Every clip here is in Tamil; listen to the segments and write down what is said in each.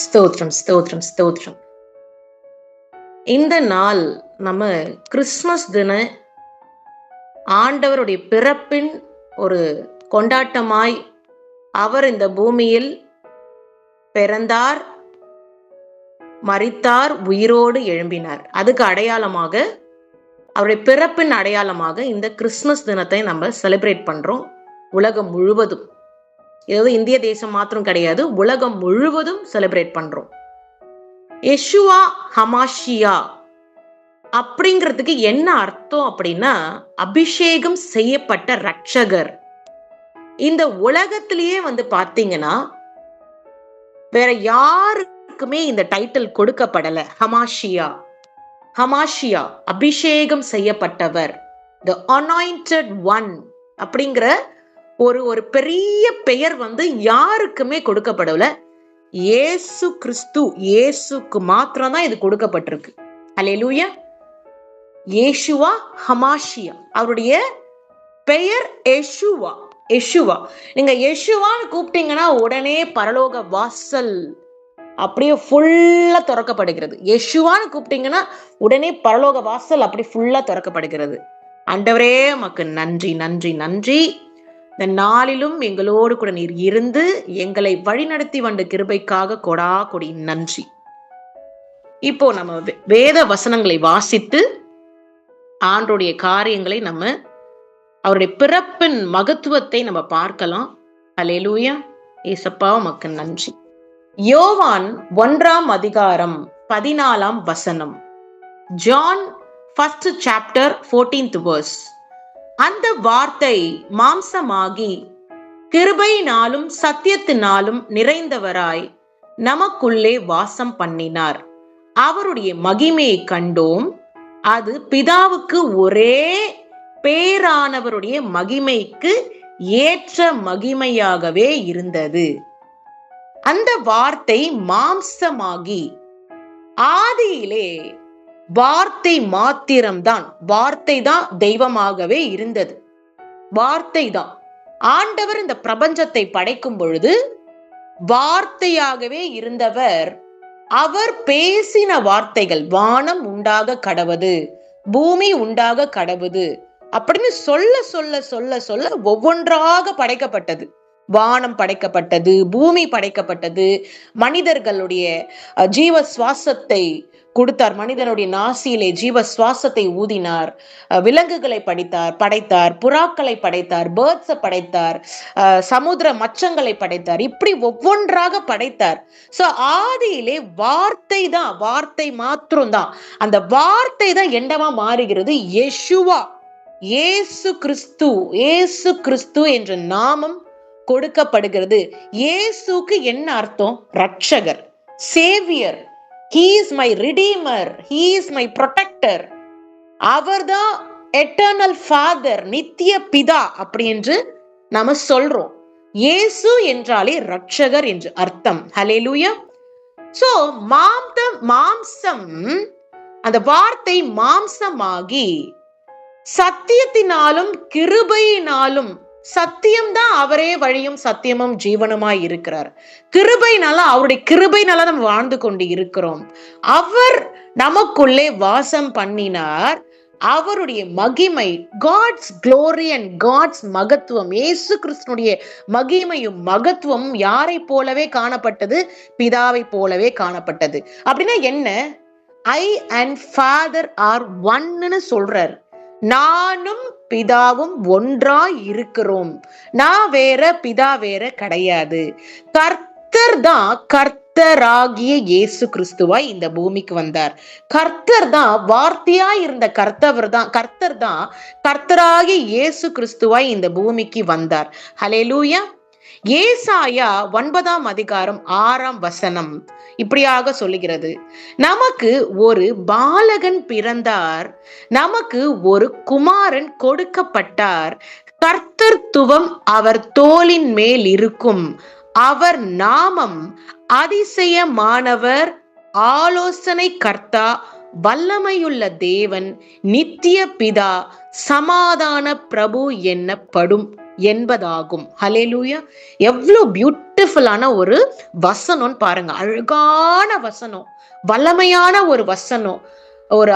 ஸ்தோத்திரம், ஸ்தோத்திரம், ஸ்தோத்திரம். இந்த நாள் நம்ம கிறிஸ்துமஸ் தின ஆண்டவருடைய பிறப்பின் ஒரு கொண்டாட்டமாய் அவர் இந்த பூமியில் பிறந்தார், மரித்தார், உயிரோடு எழும்பினார். அதுக்கு அடையாளமாக, அவருடைய பிறப்பின் அடையாளமாக இந்த கிறிஸ்துமஸ் தினத்தை நம்ம செலிப்ரேட் பண்றோம். உலகம் முழுவதும், ஏதோ இந்திய தேசம் மாத்திரம் கிடையாது, உலகம் முழுவதும் செலிப்ரேட் பண்றோம். யெஷுவா ஹமாஷியா அப்படிங்கிறதுக்கு என்ன அர்த்தம் அப்படின்னா, அபிஷேகம் செய்யப்பட்ட ரட்சகர். இந்த உலகத்திலேயே பாத்தீங்கன்னா வேற யாருக்குமே இந்த டைட்டில் கொடுக்கப்படல. ஹமாஷியா, ஹமாஷியா, அபிஷேகம் செய்யப்பட்டவர், த அனாயிண்டட் ஒன் அப்படிங்கிற ஒரு பெரிய பெயர் யாருக்குமே கொடுக்கப்படல. இயேசு கிறிஸ்து, இயேசுக்கு மாத்திரம் தான் இது கொடுக்கப்பட்டிருக்கு. அல்லேலூயா. யேசுவா ஹமாஷியா, அவருடைய பெயர் யெஷுவா. யெஷுவா, நீங்க யெஷுவான்னு கூப்பிட்டீங்கன்னா உடனே பரலோக வாசல் அப்படியே ஃபுல்லா திறக்கப்படுகிறது. யெஷுவான்னு கூப்பிட்டீங்கன்னா உடனே பரலோக வாசல் அப்படி ஃபுல்லா திறக்கப்படுகிறது. ஆண்டவரே உமக்கு நன்றி, நன்றி, நன்றி. இந்த நாளிலும் எங்களோடு கூட நீர் இருந்து எங்களை வழிநடத்தி வந்த கிருபைக்காக கொடா கொடி நன்றி. இப்போ நம்ம வேத வசனங்களை வாசித்து ஆண்டோடைய காரியங்களை நம்ம, அவருடைய பிறப்பின் மகத்துவத்தை நம்ம பார்க்கலாம். அல்லேலூயா. ஏசப்பா உமக்கு நன்றி. யோவான் 1 அதிகாரம் 14 வசனம். John 1 chapter 14th verse. அந்த வார்த்தை மாம்சமாகி கிருபையினாலும் சத்தியத்தினாலும் நிறைந்தவராய் நமக்குள்ளே வாசம் பண்ணினார். அவருடைய மகிமையை கண்டோம். அது பிதாவுக்கு ஒரே பேரானவருடைய மகிமைக்கு ஏற்ற மகிமையாகவே இருந்தது. அந்த வார்த்தை மாம்சமாகி, ஆதியிலே வார்த்தை மாத்திரம்தான், வார்த்தை தான் தெய்வமாகவே இருந்தது. வார்த்தை தான். ஆண்டவர் இந்த பிரபஞ்சத்தை படைக்கும் பொழுது வார்த்தையாகவே இருந்தவர். அவர் பேசின வார்த்தைகள், வானம் உண்டாக கடவது, பூமி உண்டாக கடவுது அப்படின்னு சொல்ல சொல்ல சொல்ல சொல்ல ஒவ்வொன்றாக படைக்கப்பட்டது. வானம் படைக்கப்பட்டது, பூமி படைக்கப்பட்டது. மனிதர்களுடைய ஜீவ சுவாசத்தை கொடுத்தார். மனிதனுடைய நாசியிலே ஜீவ சுவாசத்தை ஊதினார். விலங்குகளை படைத்தார், புறாக்களை படைத்தார், பேர்ட்ஸை படைத்தார், சமுத்திர மச்சங்களை படைத்தார். இப்படி ஒவ்வொன்றாக படைத்தார். சோ ஆதியிலே வார்த்தை தான், வார்த்தை மாத்திரம் தான். அந்த வார்த்தை தான் என்னவா மாறுகிறது? யெஷுவா, இயேசு கிறிஸ்து. இயேசு கிறிஸ்து என்ற நாமம் கொடுக்கப்படுகிறது. இயேசுக்கு என்ன அர்த்தம்? ரட்சகர், Xavier. He is my redeemer, he is my protector. அவர்தான் eternal father, நித்திய பிதா அப்படி என்று நாம சொல்றோம். இயேசு என்றாலே ரட்சகர் என்று அர்த்தம். ஹல்லேலூயா. சோ மாம்சம், அந்த வார்த்தை மாம்சமாகி சத்தியத்தினாலும் கிருபையினாலும், சத்தியம்தான் அவரே வழியும் சத்தியமும் ஜீவனுமாய் இருக்கிறார். கிருபைனால, அவருடைய கிருபைனால நம்ம வாழ்ந்து கொண்டு இருக்கிறோம். அவர் நமக்குள்ளே வாசம் பண்ணினார். அவருடைய மகிமை, காட்ஸ் க்ளோரி அண்ட் காட்ஸ் மகத்துவம், இயேசு கிறிஸ்துனுடைய மகிமையும் மகத்துவமும் யாரை போலவே காணப்பட்டது? பிதாவை போலவே காணப்பட்டது. அப்படின்னா என்ன? ஐ அண்ட் ஃபாதர் ஆர் ஒன்னு சொல்றார். நானும் பிதாவும் ஒன்றாய் இருக்கிறோம். நான் வேற, பிதா வேற கிடையாது. கர்த்தர் தான், கர்த்தராகிய இயேசு கிறிஸ்துவாய் இந்த பூமிக்கு வந்தார். கர்த்தர் தான், வார்த்தையாய் இருந்த கர்த்தர் தான் கர்த்தராகிய இயேசு கிறிஸ்துவாய் இந்த பூமிக்கு வந்தார். ஹல்லேலூயா. ஏசாயா 9 அதிகாரம் 6 வசனம் இப்படியாக சொல்லுகிறது. நமக்கு ஒரு பாலகன் பிறந்தார், நமக்கு ஒரு குமாரன் கொடுக்கப்பட்டார், கர்த்தத்துவம் அவர் தோளின் மேல் இருக்கும். அவர் நாமம் அதிசயமானவர், ஆலோசனை கர்த்தா, வல்லமையுள்ள தேவன், நித்திய பிதா, சமாதான பிரபு என்னப்படும் என்பதாகும். ஹல்லேலூயா. எவ்வளவு பியூட்டிஃபுல்லான ஒரு வசனம்னு பாருங்க. அழகான வசனம், வல்லமையான ஒரு வசனம், ஒரு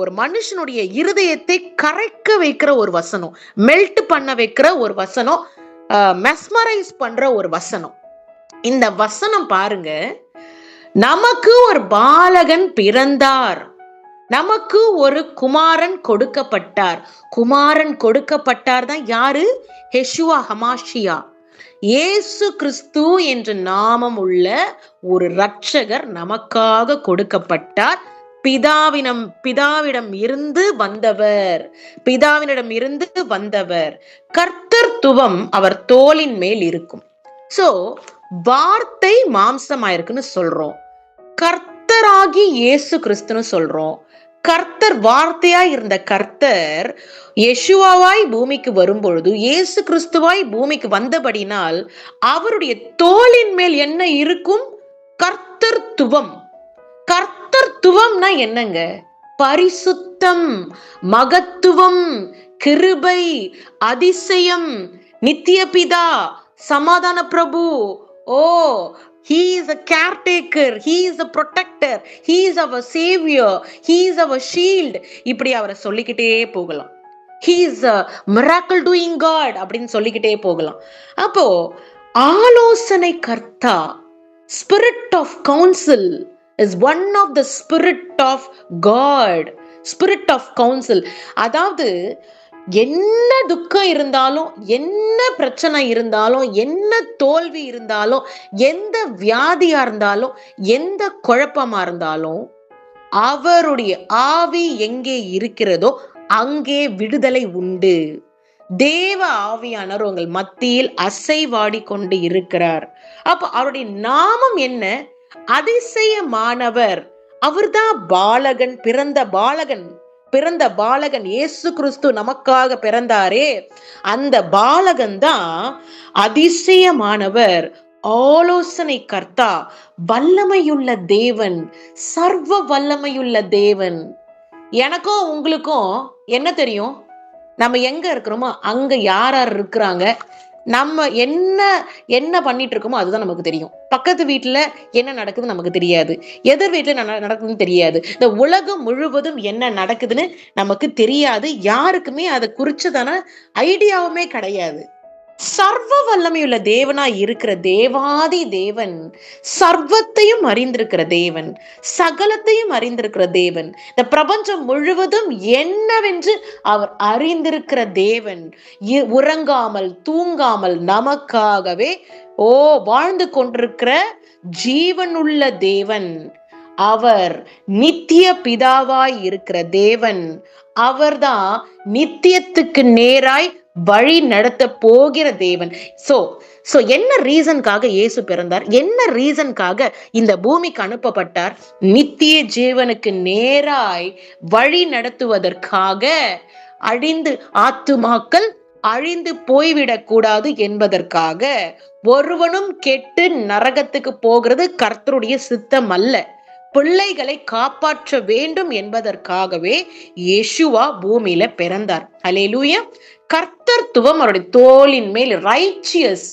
ஒரு மனுஷனுடைய இருதயத்தை கரைக்க வைக்கிற ஒரு வசனம், மெல்ட் பண்ண வைக்கிற ஒரு வசனம், மெஸ்மரைஸ் பண்ற ஒரு வசனம். இந்த வசனம் பாருங்க, நமக்கு ஒரு பாலகன் பிறந்தார், நமக்கு ஒரு குமாரன் கொடுக்கப்பட்டார். குமாரன் கொடுக்கப்பட்டார் தான் யாரு? யெஷுவா ஹமாஷியா, இயேசு கிறிஸ்து என்ற நாமம் உள்ள ஒரு இரட்சகர் நமக்காக கொடுக்கப்பட்டார். பிதாவிடம் இருந்து வந்தவர், பிதாவினிடம் இருந்து வந்தவர். கர்த்தர்த்துவம் அவர் தோளின் மேல் இருக்கும். சோ வார்த்தை மாம்சமாயிருக்குன்னு சொல்றோம், கர்த்தராகி இயேசு கிறிஸ்துன்னு சொல்றோம். கர்த்தர் வார்த்தையாய் இருந்த கர்த்தர் யெஷுவாவாய் பூமிக்கு வரும்பொழுது, இயேசு கிறிஸ்துவாய் பூமிக்கு வந்தபடினால் அவருடைய தோளின் மேல் என்ன இருக்கும்? கர்த்தர்த்துவம். கர்த்தர்த்துவம்னா என்னங்க? பரிசுத்தம், மகத்துவம், கிருபை, அதிசயம், நித்திய பிதா, சமாதான பிரபு. He is a caretaker, he is a protector, he is our savior, he is our shield. இப்படி அவரை சொல்லிக்கிட்டே போகலாம். He is a miracle doing God அப்படின்னு சொல்லிக்கிட்டே போகலாம். அப்போ ஆலோசனை கர்த்தா, spirit of counsel is one of the spirit of God. Spirit of counsel, அதாவது என்ன துக்கம் இருந்தாலும், என்ன பிரச்சனை இருந்தாலும், என்ன தோல்வி இருந்தாலும், எந்த வியாதியா இருந்தாலும், எந்த குழப்பமா இருந்தாலும், அவருடைய ஆவி எங்கே இருக்கிறதோ அங்கே விடுதலை உண்டு. தேவ ஆவியானவர் உங்கள் மத்தியில் அசைவாடி கொண்டு இருக்கிறார். அப்ப அவருடைய நாமம் என்ன? அதிசயமானவர். அவர்தான் பாலகன், பிறந்த பாலகன் இயேசு கிறிஸ்து நமக்காக பிறந்தாரே, அந்த பாலகன் தான் அதிசயமானவர், ஆலோசனை கர்த்தா, வல்லமையுள்ள தேவன், சர்வ வல்லமையுள்ள தேவன். எனக்கும் உங்களுக்கும் என்ன தெரியும்? நம்ம எங்க இருக்கிறோமோ அங்க யார் யார் இருக்கிறாங்க, நம்ம என்ன பண்ணிட்டு இருக்கோமோ அதுதான் நமக்கு தெரியும். பக்கத்து வீட்டுல என்ன நடக்குதுன்னு நமக்கு தெரியாது, எதிர் வீட்டுல நடக்குதுன்னு தெரியாது, இந்த உலகம் முழுவதும் என்ன நடக்குதுன்னு நமக்கு தெரியாது. யாருக்குமே அதை குறிச்சதான ஐடியாவுமே கிடையாது. சர்வ வல்லமையுள்ள தேவனாய் இருக்கிற தேவாதி தேவன், சர்வத்தையும் அறிந்திருக்கிற தேவன், சகலத்தையும் அறிந்திருக்கிற தேவன், இந்த பிரபஞ்சம் முழுவதும் என்னவென்று அவர் அறிந்திருக்கிற தேவன், உறங்காமல் தூங்காமல் நமக்காகவே வாழ்ந்து கொண்டிருக்கிற ஜீவனுள்ள தேவன், அவர் நித்திய பிதாவாய் இருக்கிற தேவன், அவர்தான் நித்தியத்துக்கு நேராய் வழி நடத்த போகிற தேவன். சோ என்ன ரீசனுக்காக இயேசு பிறந்தார்? என்ன ரீசனுக்காக இந்த பூமிக்கு அனுப்பப்பட்டார்? நித்திய ஜீவனுக்கு நேராய் வழி நடத்துவதற்காக. ஆத்துமாக்கள் அழிந்து போய்விடக் கூடாது என்பதற்காக. ஒருவனும் கெட்டு நரகத்துக்கு போகிறது கர்த்தருடைய சித்தம் அல்ல. பிள்ளைகளை காப்பாற்ற வேண்டும் என்பதற்காகவே யெஷுவா பூமியில பிறந்தார். ஹல்லேலூயா. கர்த்தர்த்துவம் அவருடைய தோளின் மேல். Righteous,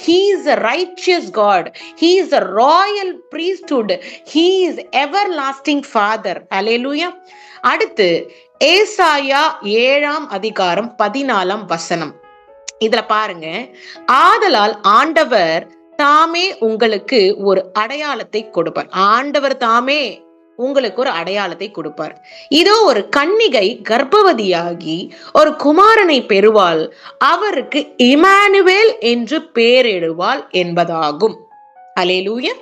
he is a righteous God, he is a royal priesthood, he is everlasting father. ஹல்லேலூயா. அடுத்து ஏசாயா 7ஆம் அதிகாரம் 14ஆம் வசனம். இதுல பாருங்க, ஆதலால் ஆண்டவர் தாமே உங்களுக்கு ஒரு அடையாளத்தை கொடுப்பார். ஆண்டவர் தாமே உங்களுக்கு ஒரு அடையாளத்தை கொடுப்பார். இதோ ஒரு கன்னிகை கர்ப்பவதியாகி ஒரு குமாரனை பெறுவாள், அவருக்கு இமானுவேல் என்று பெயரிடுவாள் என்பதாகும். அல்லேலூயா.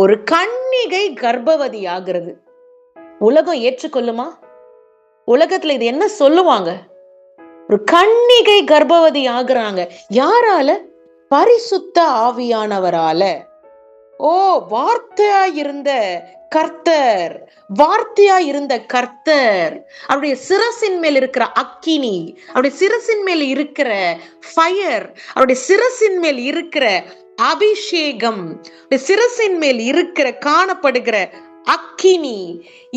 ஒரு கன்னிகை கர்ப்பவதி ஆகிறது, உலகம் ஏற்றுக்கொள்ளுமா? உலகத்துல இது என்ன சொல்லுவாங்க? ஒரு கன்னிகை கர்ப்பவதி ஆகுறாங்க. யாரால? பரிசுத்த ஆவியானவரால. வார்த்தையாயிருந்த கர்த்தர், வார்த்தையாயிருந்த கர்த்தர், அவருடைய சிரசின் மேல் இருக்கிற அக்கினி, அவருடைய சிரசின் மேல் இருக்கிற ஃபயர், அவருடைய சிரசின் மேல் இருக்கிற அபிஷேகம், சிரசின் மேல் இருக்கிற காணப்படுகிற அக்கினி,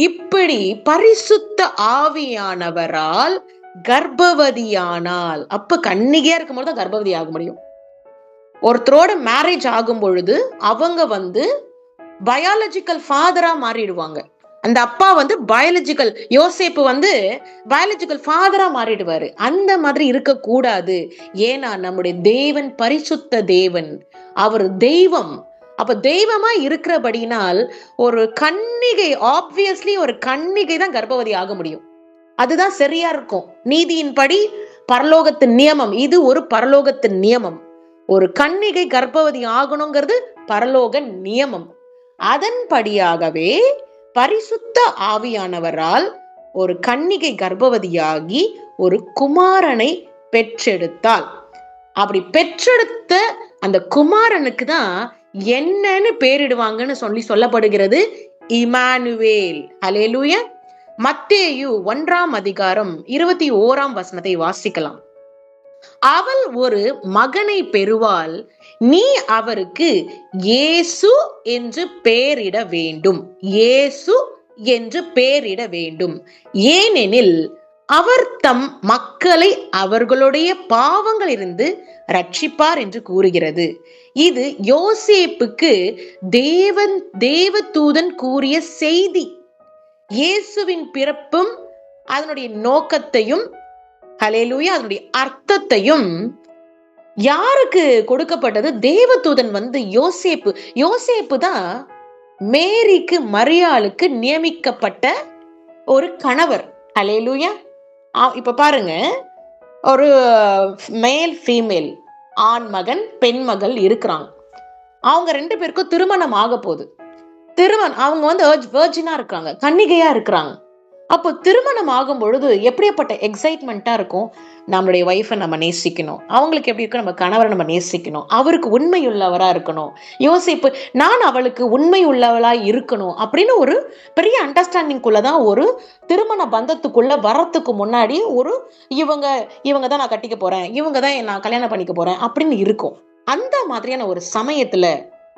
இப்படி பரிசுத்த ஆவியானவரால் கர்ப்பவதியானால், அப்ப கன்னிகையா இருக்கும் போது தான் கர்ப்பவதி ஆக முடியும். ஒருத்தரோட மேரேஜ் ஆகும் பொழுது அவங்க பயாலஜிக்கல் ஃபாதரா மாறிடுவாங்க. அந்த அப்பா பயாலஜிக்கல், யோசேப்பு பயாலஜிக்கல் ஃபாதரா மாறிடுவாரு. அந்த மாதிரி இருக்க கூடாது. ஏன்னா நம்முடைய தேவன் பரிசுத்த தேவன், அவர் தெய்வம். அப்ப தெய்வமா இருக்கிறபடினால் ஒரு கன்னிகை, ஆப்வியஸ்லி ஒரு கன்னிகை தான் கர்ப்பவதி ஆக முடியும். அதுதான் சரியா இருக்கும். நீதியின்படி பரலோகத்தின் நியமம், இது ஒரு பரலோகத்தின் நியமம். ஒரு கன்னிகை கர்ப்பவதி ஆகணுங்கிறது பரலோக நியமம். அதன்படியாகவே பரிசுத்த ஆவியானவரால் ஒரு கன்னிகை கர்ப்பவதியாகி ஒரு குமாரனை பெற்றெடுத்தாள். அப்படி பெற்றெடுத்த அந்த குமாரனுக்கு தான் என்னன்னு பேரிடுவாங்கன்னு சொல்லப்படுகிறது, இமானுவேல். ஹல்லேலூயா. மத்தேயு 1ஆம் அதிகாரம் 21ஆம் வசனத்தை வாசிக்கலாம். அவள் ஒரு மகனை பெறுவாள், நீ அவருக்கு இயேசு என்று பெயரிட வேண்டும். இயேசு என்று பெயரிட வேண்டும். ஏனெனில் அவர் தம் மக்களை அவர்களுடைய பாவங்களிலிருந்து ரட்சிப்பார் என்று கூறுகிறது. இது யோசேப்புக்கு தேவதூதன் கூறிய செய்தி. இயேசுவின் பிறப்பும் அதனுடைய நோக்கத்தையும், ஹல்லேலூயா, அதனுடைய அர்த்தத்தையும் யாருக்கு கொடுக்கப்பட்டது? தேவதூதன் யோசேப்பு தான் மேரிக்கு, மரியாளுக்கு நியமிக்கப்பட்ட ஒரு கணவர். ஹல்லேலூயா. இப்ப பாருங்க, ஒரு மேல் ஃபீமேல், ஆண் மகன் பெண் மகள் இருக்கிறாங்க. அவங்க 2 பேருக்கும் திருமணம் ஆக போகுது. அவங்க வெர்ஜினா இருக்காங்க, கன்னிகையா இருக்கிறாங்க. அப்போ திருமணம் ஆகும் பொழுது எப்படிப்பட்ட எக்ஸைட்மெண்டா இருக்கும்? நம்மளுடைய ஒய்ஃபை நம்ம நேசிக்கணும், அவங்களுக்கு எப்படி இருக்கும், நம்ம கணவரை நம்ம நேசிக்கணும், அவருக்கு உண்மை உள்ளவரா இருக்கணும். யோசிப்பு, நான் அவளுக்கு உண்மை உள்ளவளா இருக்கணும் அப்படின்னு ஒரு பெரிய அண்டர்ஸ்டாண்டிங்குள்ளதான் ஒரு திருமண பந்தத்துக்குள்ள வரத்துக்கு முன்னாடி இவங்க தான் நான் கட்டிக்க போறேன், இவங்க தான் நான் கல்யாணம் பண்ணிக்க போறேன் அப்படின்னு இருக்கும். அந்த மாதிரியான ஒரு சமயத்துல,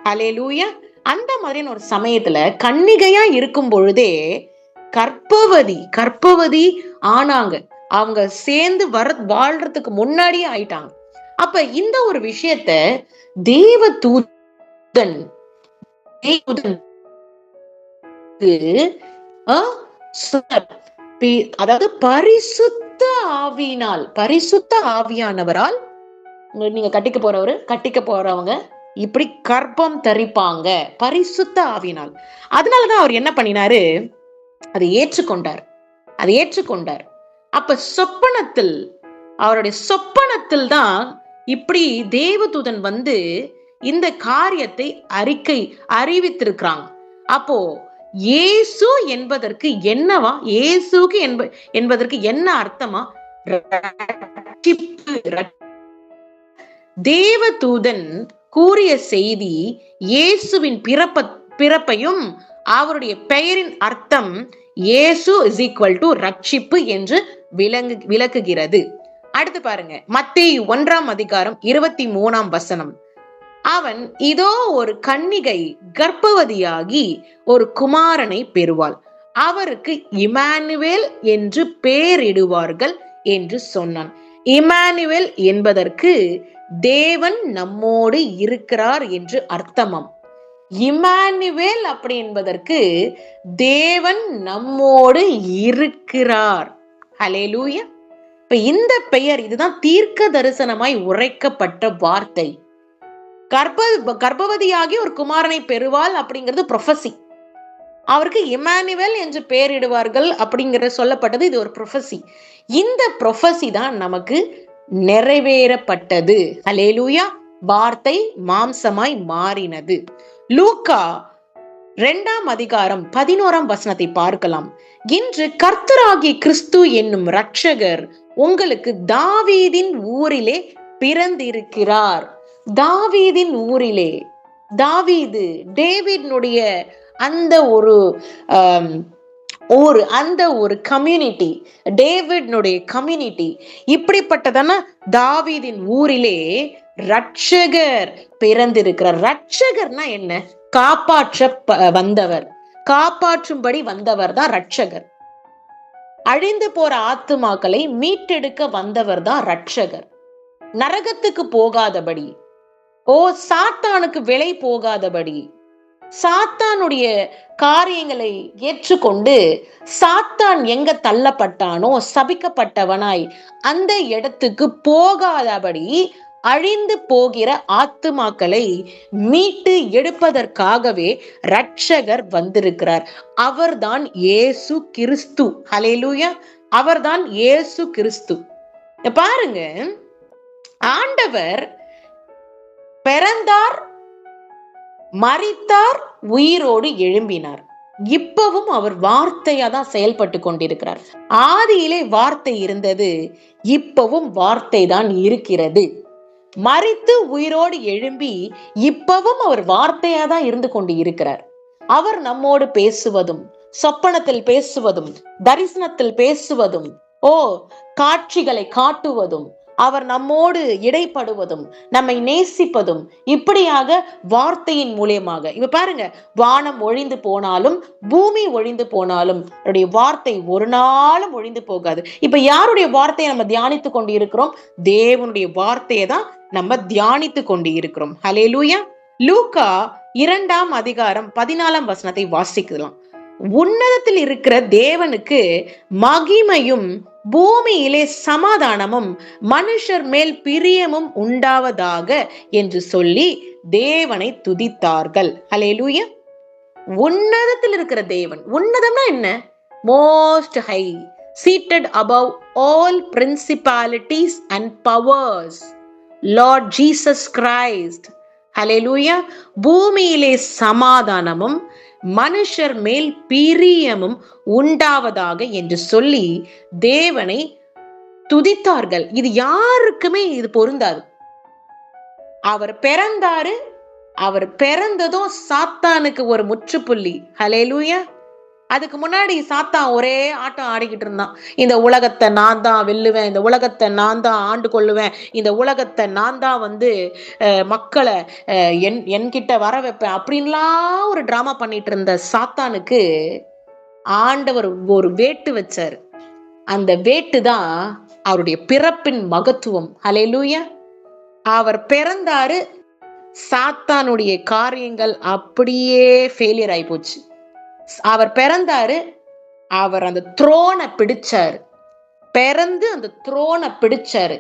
ஹல்லேலூயா, அந்த மாதிரியான ஒரு சமயத்துல கன்னிகையா இருக்கும் பொழுதே கர்ப்பவதி ஆனாங்க. அவங்க சேர்ந்து வாழ்றதுக்கு முன்னாடியே ஆயிட்டாங்க. அப்ப இந்த ஒரு விஷயத்த தேவதூதன் அதாவது பரிசுத்த ஆவியானவரால் நீங்க கட்டிக்க போறவங்க இப்படி கர்ப்பம் தரிப்பாங்க, பரிசுத்த ஆவியினால். அதனாலதான் அவர் என்ன பண்ணினாரு? அதை ஏற்றுக்கொண்டார். அப்ப அவருடைய சொப்பனத்தில் தான் இப்படி தேவதூதன் இந்த காரியத்தை அறிவித்திருக்கிறாங்க. அப்போ இயேசு என்பதற்கு என்னவா? இயேசுக்கு என்பதற்கு என்ன அர்த்தமா? தேவதூதன் கூறிய செய்தி இயேசுவின் பிறப்பையும் அவருடைய பெயரின் அர்த்தம் இயேசு இஸ் ஈக்வல் டு ரட்சிப்பு என்று விளக்குகிறது. அடுத்து பாருங்க, மத்தேயு 1ஆம் அதிகாரம் 23ஆம் வசனம். அவன் இதோ ஒரு கன்னிகை கர்ப்பவதியாகி ஒரு குமாரனை பெறுவாள், அவருக்கு இமானுவேல் என்று பெயரிடுவார்கள் என்று சொன்னான். இமானுவேல் என்பதற்கு தேவன் நம்மோடு இருக்கிறார் என்று அர்த்தமாம். இமானுவேல் அப்படி என்பதற்கு தேவன் நம்மோடு இருக்கிறார். ஹல்லேலூயா. இப்ப இந்த பெயர், இதுதான் தீர்க்க தரிசனமாய் உரைக்கப்பட்ட வார்த்தை. கர்ப்பவதியாகி ஒரு குமாரனை பெறுவாள் அப்படிங்கிறது ப்ரொஃபசி. அவருக்கு இமானுவேல் என்று பெயரிடுவார்கள் அப்படிங்கிறது சொல்லப்பட்டது. இது ஒரு ப்ரொஃபசி. இந்த ப்ரொஃபசி தான் நமக்கு நிறைவேறப்பட்டது. ஹல்லேலூயா. வார்த்தை மாம்சமாய் மாறினது. லூக்கா 2ஆம் அதிகாரம் 11ஆம் வசனத்தை பார்க்கலாம். இன்று கர்த்தராகிய கிறிஸ்து என்னும் இரட்சகர் உங்களுக்கு தாவீதின் ஊரிலே பிறந்திருக்கிறார். தாவீதின் ஊரிலே, டேவிட்னுடைய அந்த ஒரு கம்யூனிட்டி, டேவிட்னுடைய கம்யூனிட்டி, இப்படிப்பட்டதான தாவீதின் ஊரிலே ரட்சகர் பிறந்திருக்கிறார். ரட்சகர்னா என்ன? காப்பாற்றும்படி வந்தவர் தான் ரட்சகர். அழிந்து போற ஆத்துமாக்களை மீட்டெடுக்க வந்தவர் தான் ரட்சகர். நரகத்துக்கு போகாதபடி, சாத்தானுக்கு விலை போகாதபடி, சாத்தானுடைய காரியங்களை ஏற்றுக்கொண்டு சாத்தான் எங்க தள்ளப்பட்டானோ சபிக்கப்பட்டவனாய் அந்த இடத்துக்கு போகாதபடி அழிந்து போகிற ஆத்துமாக்களை மீட்டு எடுப்பதற்காகவே ரட்சகர் வந்திருக்கிறார். அவர்தான் இயேசு கிறிஸ்து. ஹல்லேலூயா! அவர்தான் இயேசு கிறிஸ்து. பாருங்க, ஆண்டவர் பிறந்தார், மரித்தார், உயிரோடு எழும்பினார். இப்பவும் அவர் வார்த்தையா தான் செயல்பட்டு கொண்டிருக்கிறார். ஆதியிலே வார்த்தை இருந்தது, இப்பவும் வார்த்தை தான் இருக்கிறது. மரித்து உயிரோடு எழும்பி இப்பவும் அவர் வார்த்தையா தான் இருந்து கொண்டு இருக்கிறார். அவர் நம்மோடு பேசுவதும், சொப்பனத்தில் பேசுவதும், தரிசனத்தில் பேசுவதும், காட்சிகளை காட்டுவதும், அவர் நம்மோடு இடைப்படுவதும், நம்மை நேசிப்பதும், இப்படியாக வார்த்தையின் மூலியமாக. இப்ப பாருங்க, வானம் ஒழிந்து போனாலும் பூமி ஒழிந்து போனாலும் அவருடைய வார்த்தை ஒரு நாளும் ஒழிந்து போகாது. இப்ப யாருடைய வார்த்தையை நம்ம தியானித்து கொண்டு இருக்கிறோம்? தேவனுடைய வார்த்தையை தான் நம்ம தியானித்து கொண்டு இருக்கிறோம். ஹல்லேலூயா! லூக்கா 2ஆம் அதிகாரம் 14ஆம் வசனத்தை வாசிக்கலாம். உன்னதத்தில் இருக்கிற தேவனுக்கு மகிமையும் பூமியிலே சமாதானமும் மனுஷர் மேல் பிரியமும் உண்டாவதாக என்று சொல்லி தேவனை துதித்தார்கள். ஹல்லேலூயா! உன்னதத்தில் இருக்கிற தேவன். உன்னதம்னா என்ன? Most high, seated above all principalities and powers, Lord Jesus Christ. ஹல்லேலூயா! பூமியிலே சமாதானமும் மனுஷர் மேல் பிரியமும் உண்டாவதாக என்று சொல்லி தேவனை துதித்தார்கள். இது யாருக்குமே இது பொருந்தாது. அவர் பிறந்தாரு, அவர் பிறந்ததும் சாத்தானுக்கு ஒரு முற்றுப்புள்ளி. ஹல்லேலூயா! அதுக்கு முன்னாடி சாத்தான் ஒரே ஆட்டம் ஆடிக்கிட்டு இருந்தான். இந்த உலகத்தை நான் தான் வெல்லுவேன், இந்த உலகத்தை நான் தான் ஆண்டு கொள்ளுவேன், இந்த உலகத்தை நான் தான் மக்களை என்கிட்ட வர வைப்பேன் அப்படின்லாம் ஒரு டிராமா பண்ணிட்டு இருந்த சாத்தானுக்கு ஆண்டவர் ஒரு வேட்டு வச்சாரு. அந்த வேட்டு தான் அவருடைய பிறப்பின் மகத்துவம். ஹல்லேலூயா! அவர் பிறந்தாரு, சாத்தானுடைய காரியங்கள் அப்படியே ஃபெயிலியர் ஆகி போச்சு. அவர் பிறந்தாரு, அவர் அந்த த்ரோனை பிடிச்சாரு, பிறந்து அந்த த்ரோனை பிடிச்சாரு.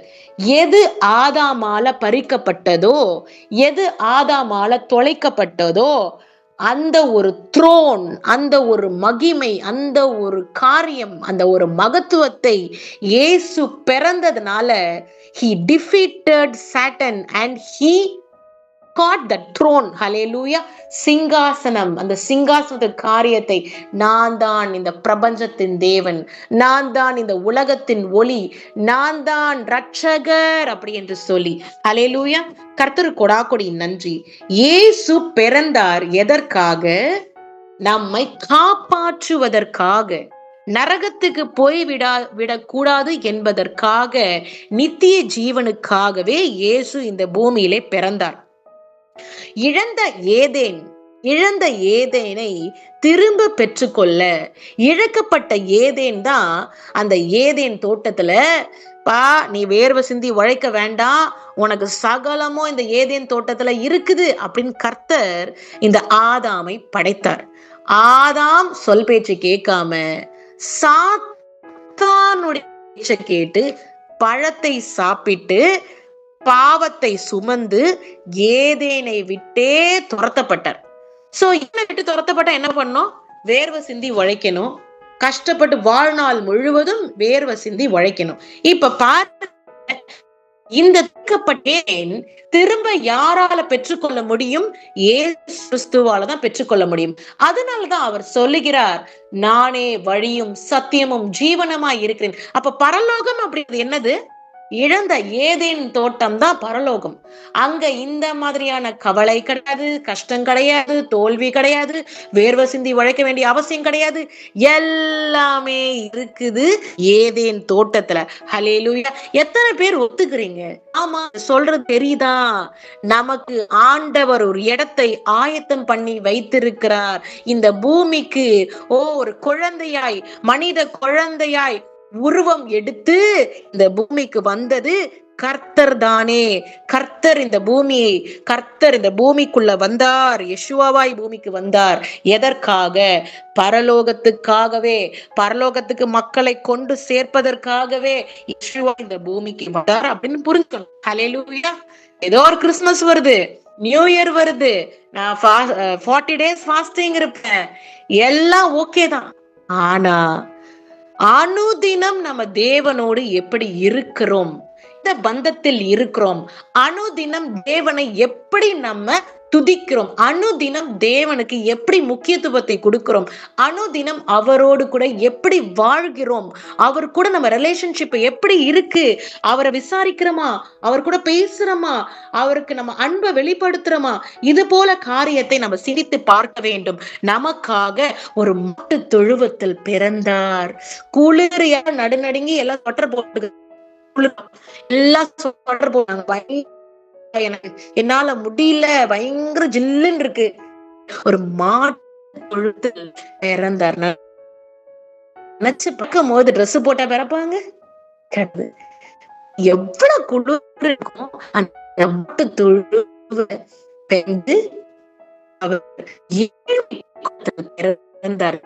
எது ஆதாமால பறிக்கப்பட்டதோ, எது ஆதாமால தொலைக்கப்பட்டதோ, அந்த ஒரு த்ரோன், அந்த ஒரு மகிமை, அந்த ஒரு காரியம், அந்த ஒரு மகத்துவத்தை இயேசு பிறந்ததுனால he defeated Satan and he caught the throne. ஹல்லேலூயா! சிங்காசனம், அந்த சிங்காசனத்து காரியத்தை, நான் தான் இந்த பிரபஞ்சத்தின் தேவன், நான் தான் இந்த உலகத்தின் ஒளி, நான் தான் ரட்சகர் அப்படி என்று சொல்லி. ஹல்லேலூயா! கர்த்தர் கொடாக்கொடி நன்றி. இயேசு பிறந்தார் எதற்காக? நம்மை காப்பாற்றுவதற்காக, நரகத்துக்கு போய் விடக்கூடாது என்பதற்காக, நித்திய ஜீவனுக்காகவே இயேசு இந்த பூமியிலே பிறந்தார். இழந்த ஏதேனை திரும்ப பெற்றுக்கொள்ள, இழக்கப்பட்ட ஏதேன் தான் அந்த ஏதேன் தோட்டத்துல, நீ வேர்வை சிந்தி உழைக்க வேண்டாம், உனக்கு சகலமும் இந்த ஏதேன் தோட்டத்துல இருக்குது அப்படின்னு கர்த்தர் இந்த ஆதாமை படைத்தார். ஆதாம் சொல் பேச்சு கேட்காம சாத்தானுடைய பேச்சை கேட்டு பழத்தை சாப்பிட்டு பாவத்தை சுமந்து ஏதேனை விட்டே துரத்தப்பட்டார். சோ என்ன விட்டு துரத்தப்பட்ட என்ன பண்ணும்? வேர்வை சிந்தி உழைக்கணும், கஷ்டப்பட்டு வாழ்நாள் முழுவதும் வேர்வை சிந்தி உழைக்கணும். இப்ப பாரு, இந்த திரும்ப யாரால பெற்றுக்கொள்ள முடியும்? இயேசு கிறிஸ்துவால தான் பெற்றுக்கொள்ள முடியும். அதனாலதான் அவர் சொல்லுகிறார், நானே வழியும் சத்தியமும் ஜீவனமாய் இருக்கிறேன். அப்ப பரலோகம் அப்படிங்கிறது என்னது? இழந்த ஏதேன் தோட்டம் தான் பரலோகம். அங்க இந்த மாதிரியான கவலை கிடையாது, கஷ்டம் கிடையாது, தோல்வி கிடையாது, வேர்வை சிந்தி உழைக்க வேண்டிய அவசியம் கிடையாது. எல்லாமே இருக்குது ஏதேன் தோட்டத்துல. ஹல்லேலூயா. எத்தனை பேர் ஒத்துக்கிறீங்க? ஆமா, சொல்றது தெரியுதா? நமக்கு ஆண்டவர் ஒரு இடத்தை ஆயத்தம் பண்ணி வைத்திருக்கிறார். இந்த பூமிக்கு ஒரு குழந்தையாய், மனித குழந்தையாய் உருவம் எடுத்து இந்த பூமிக்கு வந்தது கர்த்தர் தானே. கர்த்தர் இந்த பூமிக்குள்ள வந்தார். யெஷுவாவாய் பூமிக்கு வந்தார். எதற்காக? பரலோகத்துக்காகவே, பரலோகத்துக்கு மக்களை கொண்டு சேர்ப்பதற்காகவே யெஷுவா இந்த பூமிக்கு வந்தார் அப்படின்னு புரிஞ்சுக்கணும். ஹல்லேலூயா. ஏதோ ஒரு கிறிஸ்துமஸ் வருது, நியூ இயர் வருது, நான் 40 days ஃபாஸ்டிங் இருப்பேன், எல்லாம் ஓகே தான். ஆனா அனுதினம் நம்ம தேவனோடு எப்படி இருக்கிறோம், இந்த பந்தத்தில் இருக்கிறோம், அனுதினம் தேவனை எப்படி நம்ம துதிக்கிறோம், அனுதினம் தேவனுக்கு எப்படி முக்கியத்துவத்தை கொடுக்கிறோம், அனுதினம் அவரோடு கூட எப்படி வாழ்கிறோம், அவர் கூட நம்ம ரிலேஷன்ஷிப் எப்படி இருக்கு, அவரை விசாரிக்கிறோமா, அவர் கூட பேசுறோமா, அவருக்கு நம்ம அன்பை வெளிப்படுத்துறோமா, இது போல காரியத்தை நம்ம சிரித்து பார்க்க வேண்டும். நமக்காக ஒரு மாட்டு தொழுவத்தில் பிறந்தார். குளிரியா நடுநடுங்கி எல்லாம் சொட்டர் போட்டு எல்லாம் சொட்டர் போட்டாங்க. எனக்கு என்னால முடியல, பயங்கர ஜில்லுன்னு இருக்கு. ஒரு மாட்டு தொழுவத்தில் பிறந்தார். நினைச்சு பார்க்கும் போது ட்ரெஸ் போட்டா பிறப்பாங்க? எவ்வளவு குளிர் இருக்கும் அந்த மாட்டு தொழுவ பெந்து அவர் பிறந்தார்.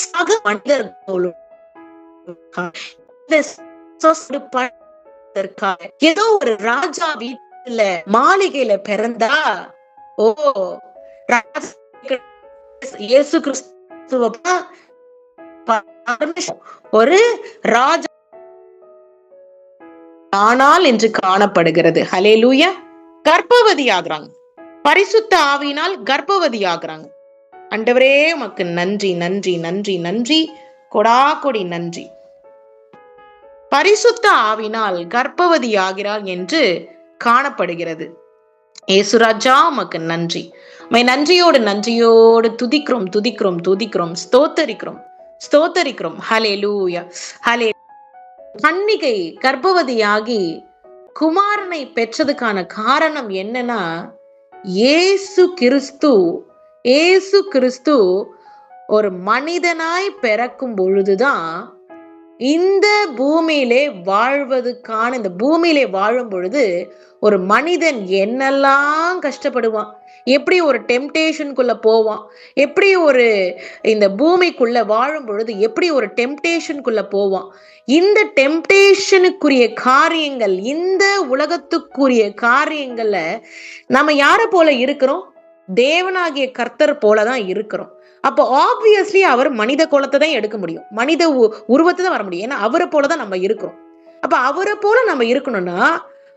சக மனிதர்களோடு ஏதோ ஒரு ராஜா வீட்டுல மாளிகையில பிறந்தா, இயேசு கிறிஸ்துவ ஒரு ராஜா ஆனால் என்று காணப்படுகிறது. ஹல்லேலூயா. கர்ப்பவதி ஆகுறாங்க, பரிசுத்த ஆவியினால் கர்ப்பவதி ஆகுறாங்க. ஆண்டவரே உமக்கு நன்றி, நன்றி, நன்றி, நன்றி, கொடாகொடி நன்றி. பரிசுத்த ஆவினால் கர்ப்பவதி ஆகிறாள் என்று காணப்படுகிறது. ஏசுராஜா உமக்கு நன்றி. நன்றியோடு துதிக்கிறோம், துதிக்கிறோம், துதிக்கிறோம், ஸ்தோத்தரிக்கிறோம், ஸ்தோத்தரிக்கிறோம். ஹல்லேலூயா. ஹல்லே. கன்னிகை கர்ப்பவதியாகி குமாரனை பெற்றதுக்கான காரணம் என்னன்னா, இயேசு கிறிஸ்து ஒரு மனிதனாய் பிறக்கும் பொழுதுதான் இந்த பூமியிலே வாழ்வதற்கான, இந்த பூமியிலே வாழும் பொழுது ஒரு மனிதன் என்னெல்லாம் கஷ்டப்படுவான், எப்படி ஒரு டெம்டேஷனுக்குள்ள போவான், எப்படி ஒரு இந்த பூமிக்குள்ள வாழும் பொழுது எப்படி ஒரு டெம்டேஷனுக்குள்ள போவான், இந்த டெம்டேஷனுக்குரிய காரியங்கள், இந்த உலகத்துக்குரிய காரியங்கள்ல நம்ம யாரை போல இருக்கிறோம்? தேவனாகிய கர்த்தர் போலதான் இருக்கிறோம். அப்போ ஆப்வியஸ்லி அவர் மனித கோலத்தை தான் எடுக்க முடியும், மனித உருவத்தை தான் வர முடியும். ஏன்னா அவரை போலதான் நம்ம இருக்கிறோம். அப்ப அவரை போல நம்ம இருக்கணும்னா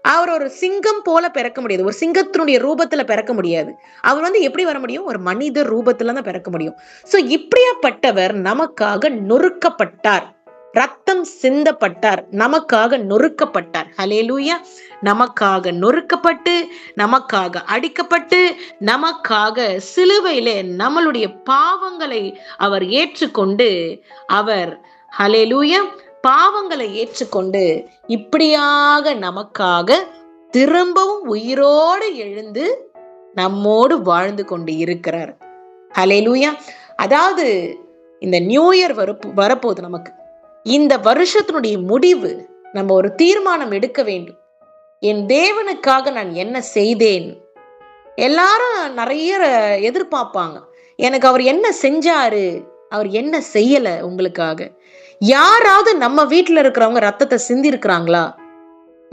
அவர் ஒரு சிங்கம் போல பிறக்க முடியாது, ஒரு சிங்கத்தினுடைய ரூபத்துல பிறக்க முடியாது. அவர் எப்படி வர முடியும்? ஒரு மனித ரூபத்துல தான் பிறக்க முடியும். சோ இப்படியாப்பட்டவர் நமக்காக நொறுக்கப்பட்டார், ரத்தம் சிந்தப்பட்டார், நமக்காக நொறுக்கப்பட்டார். ஹல்லேலூயா. நமக்காக நொறுக்கப்பட்டு, நமக்காக அடிக்கப்பட்டு, நமக்காக சிலுவையிலே நம்மளுடைய பாவங்களை அவர் ஏற்றுக்கொண்டு, அவர் ஹல்லேலூயா பாவங்களை ஏற்றுக்கொண்டு இப்படியாக நமக்காக திரும்பவும் உயிரோடு எழுந்து நம்மோடு வாழ்ந்து கொண்டு இருக்கிறார். ஹல்லேலூயா. அதாவது இந்த நியூ இயர் வரப்போகுது. நமக்கு இந்த வருஷத்தினுடைய முடிவு, நம்ம ஒரு தீர்மானம் எடுக்க வேண்டும். என் தேவனுக்காக நான் என்ன செய்தேன்? எல்லாரும் நிறைய எதிர்பார்ப்பாங்க, எனக்கு அவர் என்ன செஞ்சாரு, அவர் என்ன செய்யல உங்களுக்காக. யாராவது நம்ம வீட்டுல இருக்கிறவங்க ரத்தத்தை சிந்தி இருக்கிறாங்களா?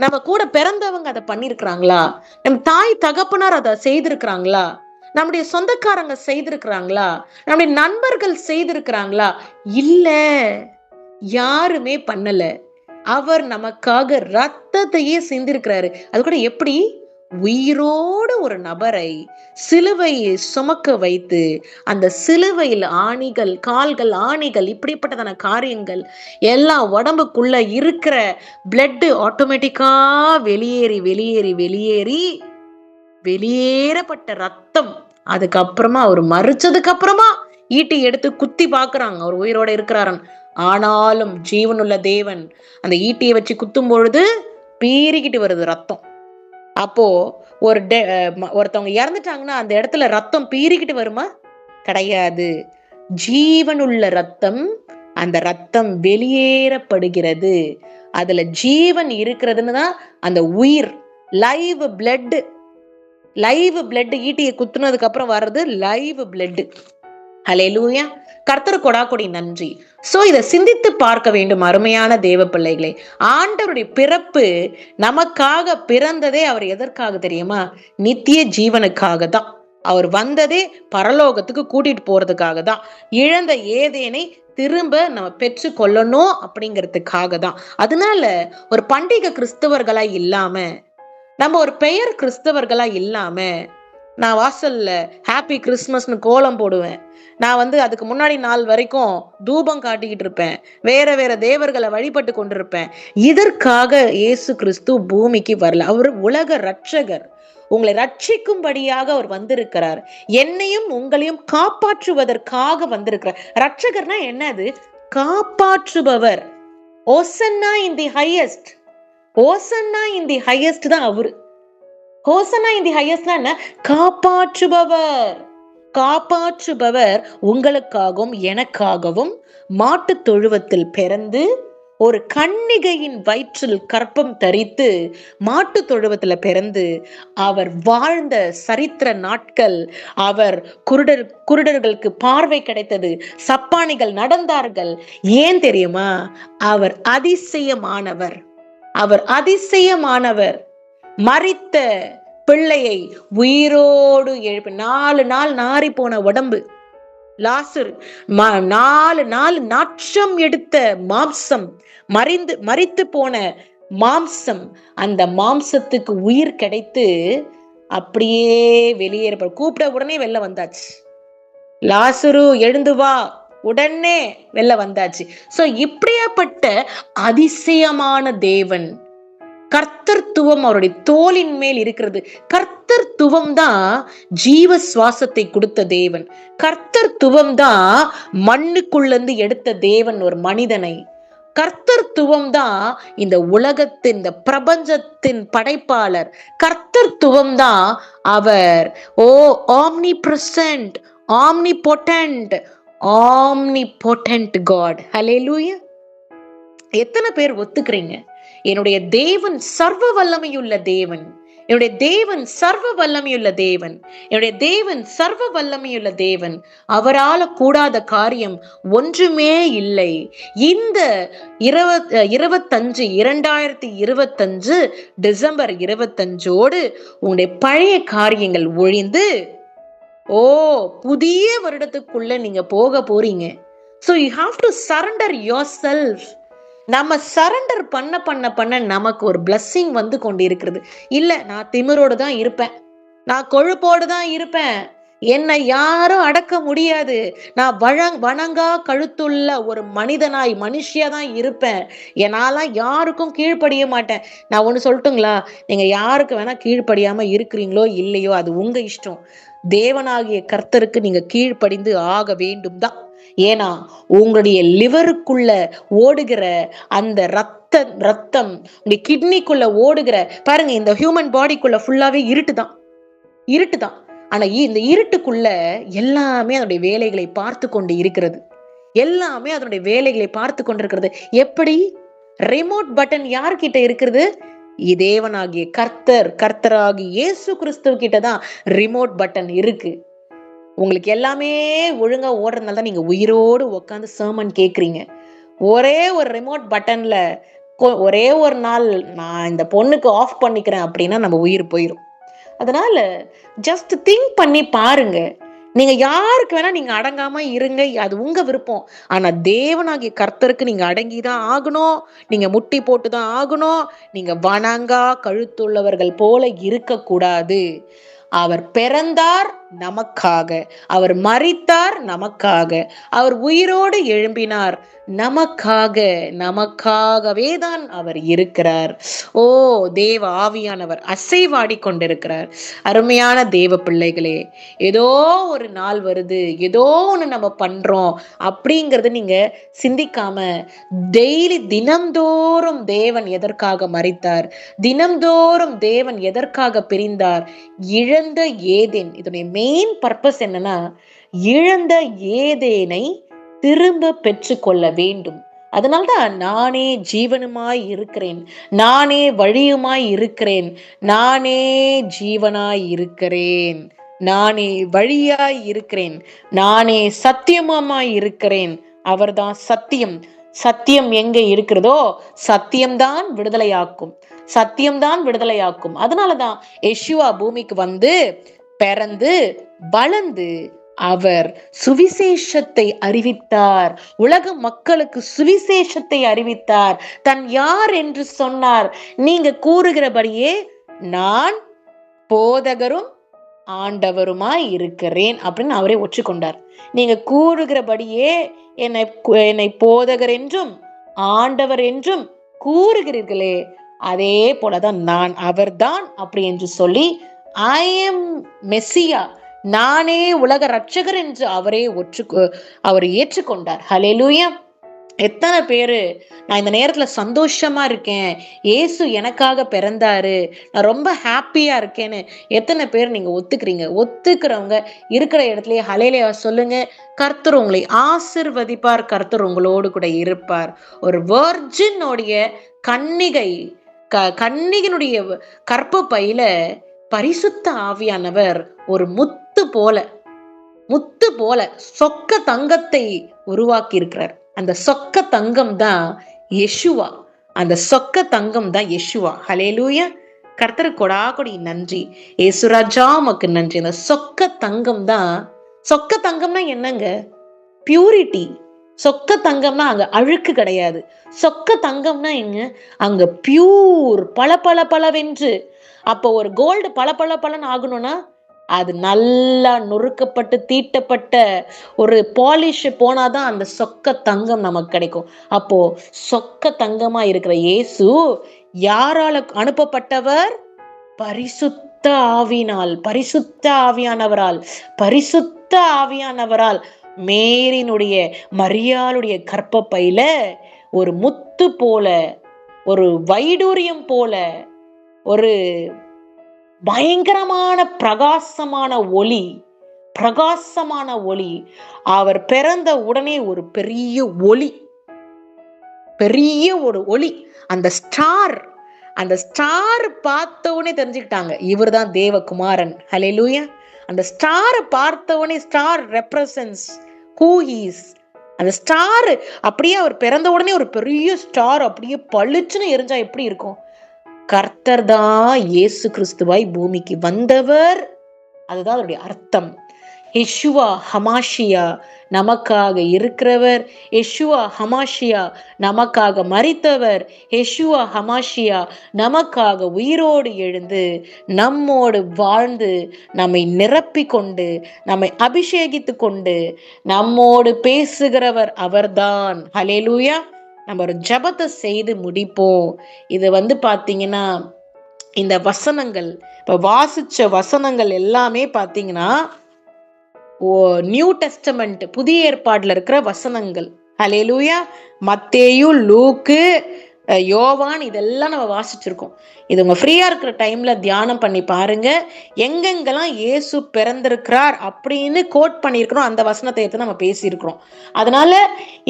நம்ம கூட பிறந்தவங்க அதை பண்ணிருக்கிறாங்களா? நம்ம தாய் தகப்பனார் அதை செய்திருக்கிறாங்களா? நம்முடைய சொந்தக்காரங்க செய்திருக்கிறாங்களா? நம்முடைய நண்பர்கள் செய்திருக்கிறாங்களா? இல்ல, யாருமே பண்ணல. அவர் நமக்காக ரத்தத்தையே சிந்திருக்கிறாரு. அது கூட எப்படி? உயிரோடு ஒரு நபரை சிலுவையை சுமக்க வைத்து அந்த சிலுவையில் ஆணிகள், கால்கள் ஆணிகள், இப்படிப்பட்டதான காரியங்கள் எல்லாம் உடம்புக்குள்ள இருக்கிற பிளட் ஆட்டோமேட்டிக்கா வெளியேறி வெளியேறி வெளியேறி வெளியேறப்பட்ட ரத்தம், அதுக்கப்புறமா அவர் மறிச்சதுக்கு அப்புறமா ஈட்டி எடுத்து குத்தி பாக்குறாங்க அவர் உயிரோட இருக்கிறாரன். ஆனாலும் ஜீவனுள்ள தேவன் அந்த ஈட்டியை வச்சு குத்தும் பொழுது பீறிக்கிட்டு வருது ரத்தம். அப்போ ஒருத்தவங்க இறந்துட்டாங்கன்னா அந்த இடத்துல ரத்தம் பீறிக்கிட்டு வருமா? கிடையாது. ஜீவனுள்ள ரத்தம், அந்த ரத்தம் வெளியேறப்படுகிறது. அதுல ஜீவன் இருக்கிறதுன்னு தான் அந்த உயிர், லைவ் பிளட். லைவ் பிளட் ஈட்டியை குத்துனதுக்கு அப்புறம் வர்றது லைவ் பிளட். ஹல்லேலூயா. கர்த்தர் கொடாக்கொடி நன்றி. சோ இதை சிந்தித்து பார்க்க வேண்டும் அருமையான தேவ பிள்ளைகளே. ஆண்டவருடைய பிறப்பு நமக்காக பிறந்ததே அவர் எதற்காக தெரியுமா? நித்திய ஜீவனுக்காக தான். அவர் வந்ததே பரலோகத்துக்கு கூட்டிட்டு போறதுக்காக தான். இழந்த ஏதேனை திரும்ப நம்ம பெற்று கொள்ளணும் அப்படிங்கிறதுக்காக தான். அதனால ஒரு பண்டிகை கிறிஸ்தவர்களா இல்லாம, நம்ம ஒரு பெயர் கிறிஸ்தவர்களா இல்லாம, நான் வாசல்ல ஹாப்பி கிறிஸ்மஸ்னு கோலம் போடுவேன், நான் அதுக்கு முன்னாடி நாள் வரைக்கும் தூபம் காட்டிக்கிட்டு இருப்பேன், வேற வேற தேவர்களை வழிபட்டு கொண்டிருப்பேன். இதற்காக இயேசு கிறிஸ்து பூமிக்கு வரல. அவர் உலக ரட்சகர். உங்களை ரட்சிக்கும்படியாக அவர் வந்திருக்கிறார். என்னையும் உங்களையும் காப்பாற்றுவதற்காக வந்திருக்கிறார். ரட்சகர்னா என்னது? காப்பாற்றுபவர். ஓசன்னா இன் தி ஹையஸ்ட். ஓசன்னா இன் தி ஹையஸ்ட் தான் அவரு. ஹோசன்னா இன் தி ஹையஸ்ட்னா என்ன? காப்பாற்றுபவர். காப்பாற்றுபவர் உங்களுக்காகவும் எனக்காகவும் மாட்டு தொழுவத்தில் பிறந்து ஒரு கன்னிகையின் வயிற்றில் கற்பம் தரித்து மாட்டு தொழுவத்துல பிறந்து அவர் வாழ்ந்த சரித்திர நாட்கள். அவர் குருடர்களுக்கு பார்வை கிடைத்தது, சப்பானிகள் நடந்தார்கள். ஏன் தெரியுமா? அவர் அதிசயமானவர். அவர் அதிசயமானவர். மரித்த பிள்ளையை உயிரோடு எழுப்பி 4 நாள் நாறி போன உடம்பு லாசரு, 4 நாள் நாற்றம் எடுத்த மாம்சம், மரித்து போன மாம்சம், அந்த மாம்சத்துக்கு உயிர் கிடைத்து அப்படியே வெளியேற கூப்பிட்ட உடனே வெளில வந்தாச்சு. லாசரு எழுந்து வா, உடனே வெளில வந்தாச்சு. சோ இப்படியாப்பட்ட அதிசயமான தேவன், கர்த்தர்த்துவம் அவருடைய தோளின் மேல் இருக்கிறது. கர்த்தர்த்துவம் தான் ஜீவ சுவாசத்தை கொடுத்த தேவன். கர்த்தர்த்துவம் தான் மண்ணுக்குள்ளேருந்து எடுத்த தேவன் ஒரு மனிதனை. கர்த்தர்த்துவம் தான் இந்த உலகத்தின், இந்த பிரபஞ்சத்தின் படைப்பாளர். கர்த்தர்த்துவம் தான் அவர். Omnipresent, omnipotent, omnipotent God. Hallelujah. எத்தனை பேர் ஒத்துக்கிறீங்க? என்னுடைய தேவன் சர்வ வல்லமையுள்ள தேவன், என்னுடைய தேவன் சர்வ வல்லமையுள்ள தேவன், என்னுடைய தேவன் சர்வ வல்லமையுள்ள தேவன். அவரால கூடாத காரியம் ஒன்றுமே இல்லை. இந்த 2025 டிசம்பர் 25 உங்களுடைய பழைய காரியங்கள் ஒழிந்து புதிய வருடத்துக்குள்ள நீங்க போக போறீங்க. So you have to surrender yourself. நம்ம சரண்டர் பண்ண நமக்கு ஒரு பிளஸ்ஸிங் வந்து கொண்டு இருக்கிறது. இல்ல, நான் திமிரோடு தான் இருப்பேன், நான் கொழுப்போடு தான் இருப்பேன், என்னை யாரும் அடக்க முடியாது, நான் வணங்கா கழுத்துள்ள ஒரு மனுஷியா தான் இருப்பேன், என்னாலாம் யாருக்கும் கீழ்ப்படிய மாட்டேன். நான் ஒண்ணு சொல்லட்டுங்களா? நீங்க யாருக்கு வேணா கீழ்ப்படியாம இருக்கிறீங்களோ இல்லையோ, அது உங்க இஷ்டம். தேவனாகிய கர்த்தருக்கு நீங்க கீழ்ப்படிந்து ஆக வேண்டும் தான். ஏன்னா உங்களுடைய லிவருக்குள்ள ஓடுகிற அந்த ரத்தம் உங்க கிட்னிக்குள்ள ஓடுகிற, பாருங்க, இந்த ஹியூமன் பாடிக்குள்ள ஃபுல்லாவே இருட்டுதான். ஆனா இந்த இருட்டுக்குள்ள எல்லாமே அதனுடைய வேலைகளை பார்த்து கொண்டு இருக்கிறது. எல்லாமே அதனுடைய வேலைகளை பார்த்து கொண்டிருக்கிறது. எப்படி? ரிமோட் பட்டன் யார்கிட்ட இருக்கிறது? தேவனாகிய கர்த்தராகிய இயேசு கிறிஸ்துவ கிட்டதான் ரிமோட் பட்டன் இருக்கு. உங்களுக்கு எல்லாமே ஒழுங்கா ஓடுறதுனால தான் நீங்க உயிரோடு உட்காந்து சர்மன் கேக்குறீங்க. ஒரே ஒரு ரிமோட் பட்டன்ல ஒரே ஒரு நாள் நான் இந்த பொண்ணுக்கு ஆஃப் பண்ணிக்கிறேன் அப்படின்னா நம்ம உயிர் போயிடும். அதனால ஜஸ்ட் திங்க் பண்ணி பாருங்க. நீங்க யாருக்கு வேணா நீங்க அடங்காம இருங்க, அது உங்க விருப்பம். ஆனா தேவனாகிய கர்த்தருக்கு நீங்க அடங்கிதான் ஆகணும். நீங்க முட்டி போட்டுதான் ஆகணும். நீங்க வணங்கா கழுத்துள்ளவர்கள் போல இருக்கக்கூடாது. அவர் பிறந்தார் நமக்காக, அவர் மரித்தார் நமக்காக, அவர் உயிரோடு எழும்பினார் நமக்காக, நமக்காகவே தான் அவர் இருக்கிறார். ஓ, தேவ ஆவியானவர் அசைவாடி கொண்டிருக்கிறார். அருமையான தேவ பிள்ளைகளே, ஏதோ ஒரு நாள் வருது, ஏதோ ஒன்று நம்ம பண்றோம் அப்படிங்கறது நீங்க சிந்திக்காம, டெய்லி தினம்தோறும் தேவன் எதற்காக மரித்தார், தினம்தோறும் தேவன் எதற்காக பிரிந்தார், இழந்த ஏதேன், இதனுடைய மெயின் பர்பஸ் என்னன்னா, இழந்த ஏதேனை திரும்ப பெற்றுக்கொள்ள வேண்டும். அதனால்தான் நானே ஜீவனுமாய் இருக்கிறேன், நானே வழியுமாய் இருக்கிறேன், நானே ஜீவனாய் இருக்கிறேன், நானே வழியாய் இருக்கிறேன், நானே சத்தியமாய் இருக்கிறேன். அவர்தான் சத்தியம். சத்தியம் எங்க இருக்கிறதோ சத்தியம்தான் விடுதலையாக்கும், சத்தியம்தான் விடுதலையாக்கும். அதனாலதான் யெஷுவா பூமிக்கு வந்து பிறந்து வளர்ந்து அவர் சுவிசேஷத்தை அறிவித்தார், உலக மக்களுக்கு சுவிசேஷத்தை அறிவித்தார். தன் யார் என்று சொன்னார். நீங்க கூறுகிறபடியே நான் போதகரும் ஆண்டவருமாய் இருக்கிறேன் அப்படின்னு அவரே ஒற்றுக்கொண்டார். நீங்க கூறுகிறபடியே என்னை போதகர் என்றும் ஆண்டவர் என்றும் கூறுகிறீர்களே, அதே போலதான் நான் அவர்தான் அப்படி என்று சொல்லி, ஐ எம் மெஸ்ஸியா, நானே உலக ரட்சகர் என்று அவர் ஏற்றுக்கொண்டார். ஹல்லேலூயா. எத்தனை பேரு நான் இந்த நேரத்துல சந்தோஷமா இருக்கேன், இயேசு எனக்காக பிறந்தாரு, நான் ரொம்ப ஹாப்பியா இருக்கேன்னு எத்தனை பேர் நீங்க ஒத்துக்கிறீங்க? ஒத்துக்கிறவங்க இருக்கிற இடத்துலயே ஹல்லேலூயா சொல்லுங்க. கர்த்தர் உங்களை ஆசிர்வதிப்பார், கர்த்தர் உங்களோடு கூட இருப்பார். ஒரு வர்ஜினுடைய கன்னிகனுடைய கற்ப பையில பரிசுத்த ஆவியானவர் ஒரு முத்து போல சொக்க தங்கத்தை உருவாக்கி இருக்கிறார். அந்த சொக்க தங்கம் தான் யெஷுவா. அந்த சொக்க தங்கம் தான் யெஷுவா. ஹல்லேலூயா. கர்த்தருக்கு கொடாகொடி நன்றி. ஏசுராஜா உமக்கு நன்றி. அந்த சொக்க தங்கம் தான். சொக்க தங்கம்னா என்னங்க? பியூரிட்டி. சொக்க தங்கம்னா அங்க அழுக்கு கிடையாது. சொக்க தங்கம்னா எங்க? அங்க பியூர், பளபளவென்று. அப்போ ஒரு கோல்டு பளபளன்னு ஆகணும்னா அது நல்லா நொறுக்கப்பட்டு தீட்டப்பட்ட ஒரு பாலிஷ் போனாதான் அந்த சொக்க தங்கம் நமக்கு கிடைக்கும். அப்போ சொக்க தங்கமா இருக்கிற இயேசு யாரால அனுப்பப்பட்டவர்? பரிசுத்த ஆவியினால், பரிசுத்த ஆவியானவரால் மேரினுடைய மரியாளுடைய கற்பப்பையில ஒரு முத்து போல, ஒரு வைடூரியம் போல, ஒரு பயங்கரமான பிரகாசமான ஒளி. அவர் பிறந்த உடனே ஒரு பெரிய ஒளி. அந்த ஸ்டார் பார்த்த உடனே தெரிஞ்சுக்கிட்டாங்க, இவர்தான் தேவகுமாரன். ஹல்லேலூயா. அந்த ஸ்டாரை பார்த்த உடனே, star represents who he is. அந்த ஸ்டார் அப்படியே அவர் பிறந்த உடனே ஒரு பெரிய ஸ்டார் அப்படியே பளிச்சுன்னு எரிஞ்சா எப்படி இருக்கும்? கர்த்தர் தான் இயேசு கிறிஸ்துவாய் பூமிக்கு வந்தவர். அதுதான் அதனுடைய அர்த்தம். யெஷுவா ஹமாஷியா நமக்காக இருக்கிறவர், யெஷுவா ஹமாஷியா நமக்காக மரித்தவர், யெஷுவா ஹமாஷியா நமக்காக உயிரோடு எழுந்து நம்மோடு வாழ்ந்து நம்மை நிரப்பிக் கொண்டு நம்மை அபிஷேகித்து கொண்டு நம்மோடு பேசுகிறவர் அவர்தான். ஹல்லேலூயா. நம்ம ஒரு ஜெபத்தை செய்து முடிப்போம். இது பாத்தீங்கன்னா, இந்த வசனங்கள் இப்ப வாசிச்ச வசனங்கள் எல்லாமே பாத்தீங்கன்னா நியூ டெஸ்டமெண்ட், புதிய ஏற்பாடுல இருக்கிற வசனங்கள். ஹல்லேலூயா. மத்தேயு, லூக்கு, யோவான் இதெல்லாம் நம்ம வாசிச்சிருக்கோம். இது உங்க ஃப்ரீயா இருக்கிற டைம்ல தியானம் பண்ணி பாருங்க. எங்கெங்கெல்லாம் இயேசு பிறந்திருக்கிறார் அப்படின்னு கோட் பண்ணியிருக்கிறோம், அந்த வசனத்தை எடுத்து நம்ம பேசியிருக்கிறோம். அதனால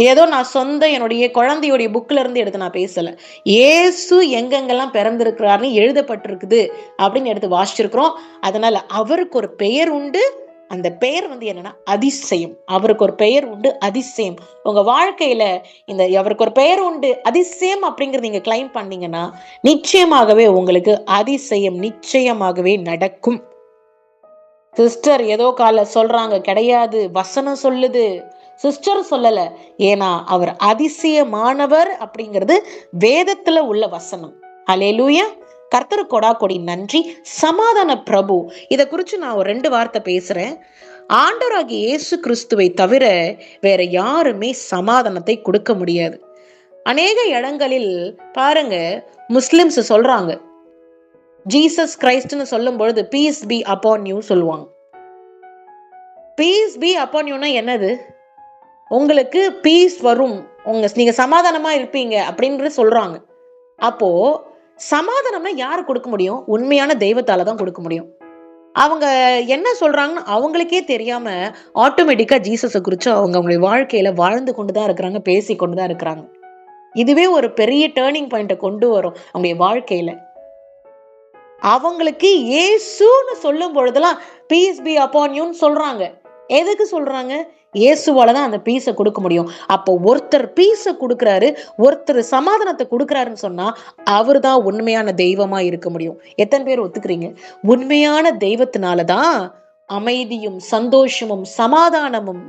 ஏதோ நான் என்னுடைய குழந்தையுடைய புக்ல இருந்து எடுத்து நான் பேசல. இயேசு எங்கெங்கெல்லாம் பிறந்திருக்கிறாருன்னு எழுதப்பட்டிருக்குது அப்படின்னு எடுத்து வாசிச்சிருக்கிறோம். அதனால அவருக்கு ஒரு பெயர் உண்டு. அந்த பெயர் என்னன்னா அதிசயம். அவருக்கு ஒரு பெயர் உண்டு, அதிசயம். உங்க வாழ்க்கையில அவருக்கு ஒரு பெயர் உண்டு, அதிசயம் அப்படிங்கறது நீங்க கிளைம் பண்ணீங்கன்னா நிச்சயமாகவே உங்களுக்கு அதிசயம் நிச்சயமாகவே நடக்கும். சிஸ்டர் ஏதோ கால சொல்றாங்க, கிடையாது, வசனம் சொல்லுது. சிஸ்டர் சொல்லல, ஏன்னா அவர் அதிசயமானவர் அப்படிங்கிறது வேதத்துல உள்ள வசனம். ஹல்லேலூயா. கர்த்தர் கொடா கொடி நன்றி. சமாதான பிரபு, இதை குறித்து நான் ஒரு 2 வார்த்தை பேசுறேன். ஆண்டவராகிய இயேசு கிறிஸ்துவை தவிர வேற யாருமே சமாதானத்தை கொடுக்க முடியாது. அநேக இடங்களில் பாருங்க, முஸ்லிம்ஸ் சொல்றாங்க, ஜீசஸ் கிரைஸ்ட்னு சொல்லும் பொழுது பீஸ் பி அப்பான் யூ சொல்லுவாங்க. பீஸ் பி அப்பான் யூனா என்னது? உங்களுக்கு பீஸ் வரும், நீங்க சமாதானமா இருப்பீங்க அப்படின்றது சொல்றாங்க. அப்போ சமாதானம்னா யாரு கொடுக்க முடியும்? உண்மையான தெய்வத்தால தான் கொடுக்க முடியும். அவங்க என்ன சொல்றாங்கன்னு அவங்களுக்கே தெரியாம ஆட்டோமேட்டிக்கா ஜீசஸை குறிச்சு அவங்களுடைய வாழ்க்கையில வாழ்ந்து கொண்டுதான் இருக்கிறாங்க, பேசி கொண்டுதான் இருக்கிறாங்க. இதுவே ஒரு பெரிய டேர்னிங் பாயிண்ட கொண்டு வரும் அவங்களுடைய வாழ்க்கையில. அவங்களுக்கு இயேசுன்னு சொல்லும் பொழுதெல்லாம் பீஸ் பி அப்பான் யூன்னு சொல்றாங்க. எதுக்கு சொல்றாங்க? இயேசுவாலதான் அந்த பீஸை கொடுக்க முடியும். அப்போ ஒருத்தர் பீஸை கொடுக்கிறாரு, ஒருத்தர் சமாதானத்தை கொடுக்கிறாருன்னு சொன்னா அவர் தான் உண்மையான தெய்வமா இருக்க முடியும். எத்தனை பேர் ஒத்துக்கிறீங்க? உண்மையான தெய்வத்தினாலதான் அமைதியும் சந்தோஷமும் சமாதானமும்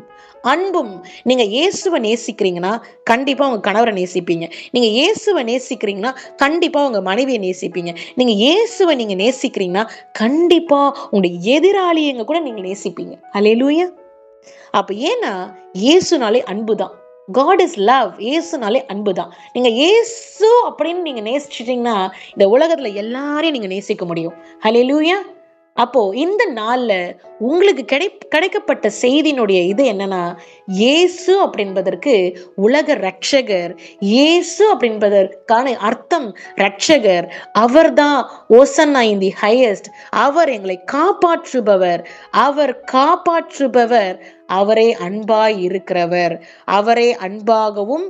அன்பும். நீங்க இயேசுவை நேசிக்கிறீங்கன்னா கண்டிப்பா உங்க கணவரை நேசிப்பீங்க. நீங்க இயேசுவை நேசிக்கிறீங்கன்னா கண்டிப்பா உங்க மனைவியை நேசிப்பீங்க. நீங்க இயேசுவை நீங்க நேசிக்கிறீங்கன்னா கண்டிப்பா உங்களுடைய எதிராளியங்க கூட நீங்க நேசிப்பீங்க. ஹல்லேலூயா. அப்ப ஏன்னா இயேசுனாலே அன்புதான். God is love. இயேசுனாலே அன்புதான். நீங்க இயேசு அப்படின்னு நீங்க நேசிச்சிட்டீங்கன்னா இந்த உலகத்துல எல்லாரையும் நீங்க நேசிக்க முடியும். ஹல்லேலூயா. அப்போ இந்த நாள்ல உங்களுக்கு கிடைக்கப்பட்ட செய்தியினுடைய இது என்னன்னா, இயேசு அப்படின்பதற்கு உலக ரட்சகர். இயேசு அப்படின்பதற்கான அர்த்தம் ரட்சகர். அவர்தான் ஓசன்னா இன் தி ஹையஸ்ட். அவர் எங்களை காப்பாற்றுபவர். அவர் காப்பாற்றுபவர். அவரே அன்பாய் இருக்கிறவர். அவரே அன்பாகவும்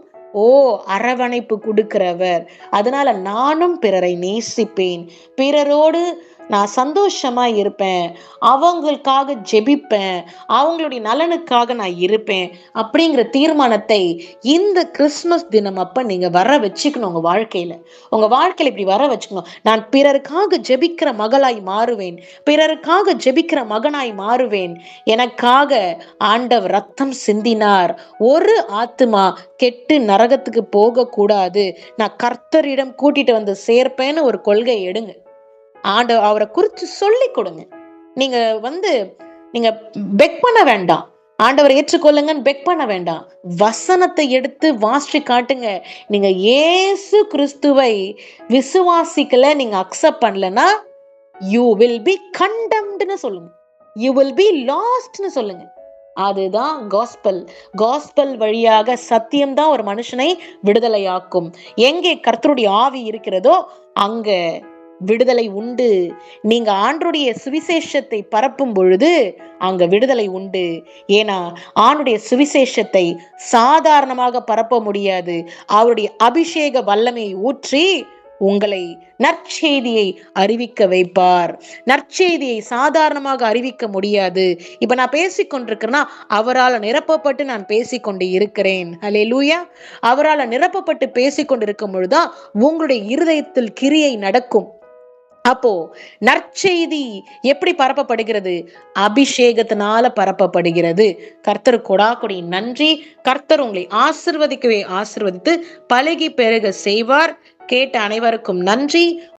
அரவணைப்பு கொடுக்கிறவர். அதனால நானும் பிறரை நேசிப்பேன், பிறரோடு நான் சந்தோஷமா இருப்பேன், அவங்களுக்காக ஜெபிப்பேன், அவங்களுடைய நலனுக்காக நான் இருப்பேன் அப்படிங்கிற தீர்மானத்தை இந்த கிறிஸ்துமஸ் தினம் அப்ப நீங்க வர வச்சுக்கணும். உங்க வாழ்க்கையில இப்படி வர வச்சுக்கணும். நான் பிறருக்காக ஜெபிக்கிற மகளாய் மாறுவேன், பிறருக்காக ஜெபிக்கிற மகனாய் மாறுவேன். எனக்காக ஆண்டவர் ரத்தம் சிந்தினார், ஒரு ஆத்துமா கெட்டு நரகத்துக்கு போக கூடாது, நான் கர்த்தரிடம் கூட்டிட்டு வந்து சேர்ப்பேன்னு ஒரு கொள்கை எடுங்க. அவரை குறிச்சு சொல்லி கொடுங்க. நீங்க பெக் பண்ண வேண்டாம், ஆண்டவர் ஏற்றுக்கொள்ளுங்கன்னு பெக் பண்ண வேண்டாம். வசனத்தை எடுத்து வாசிச்சு காட்டுங்க. நீங்க இயேசு கிறிஸ்துவை விசுவாசிக்கல, நீங்க அக்செப்ட் பண்ணலன்னா யூ வில் பி கண்டெம்ட்னு சொல்லுங்க, யூ வில் பி லாஸ்ட்னு சொல்லுங்க. அதுதான் காஸ்பல் வழியாக சத்தியம்தான் ஒரு மனுஷனை விடுதலையாக்கும். எங்கே கர்த்தருடைய ஆவி இருக்கிறதோ அங்க விடுதலை உண்டு. நீங்க ஆண்டவருடைய சுவிசேஷத்தை பரப்பும் பொழுது அங்க விடுதலை உண்டு. ஏன்னா ஆண்டவருடைய சுவிசேஷத்தை சாதாரணமாக பரப்ப முடியாது. அவருடைய அபிஷேக வல்லமையை ஊற்றி உங்களை நற்செய்தியை அறிவிக்க வைப்பார். நற்செய்தியை சாதாரணமாக அறிவிக்க முடியாது. இப்ப நான் பேசிக்கொண்டிருக்கிறேன்னா அவரால் நிரப்பப்பட்டு நான் பேசிக்கொண்டு இருக்கிறேன். ஹல்லேலூயா. அவரால் நிரப்பப்பட்டு பேசிக்கொண்டிருக்கும் பொழுதுதான் உங்களுடைய இருதயத்தில் கிரியை நடக்கும். அப்போ நற்செய்தி எப்படி பரப்பப்படுகிறது? அபிஷேகத்தினால பரப்பப்படுகிறது. கர்த்தர் கொடாக்கொடி நன்றி. கர்த்தர் உங்களை ஆசிர்வதித்து பழகி பெருக செய்வார். கேட்ட அனைவருக்கும் நன்றி.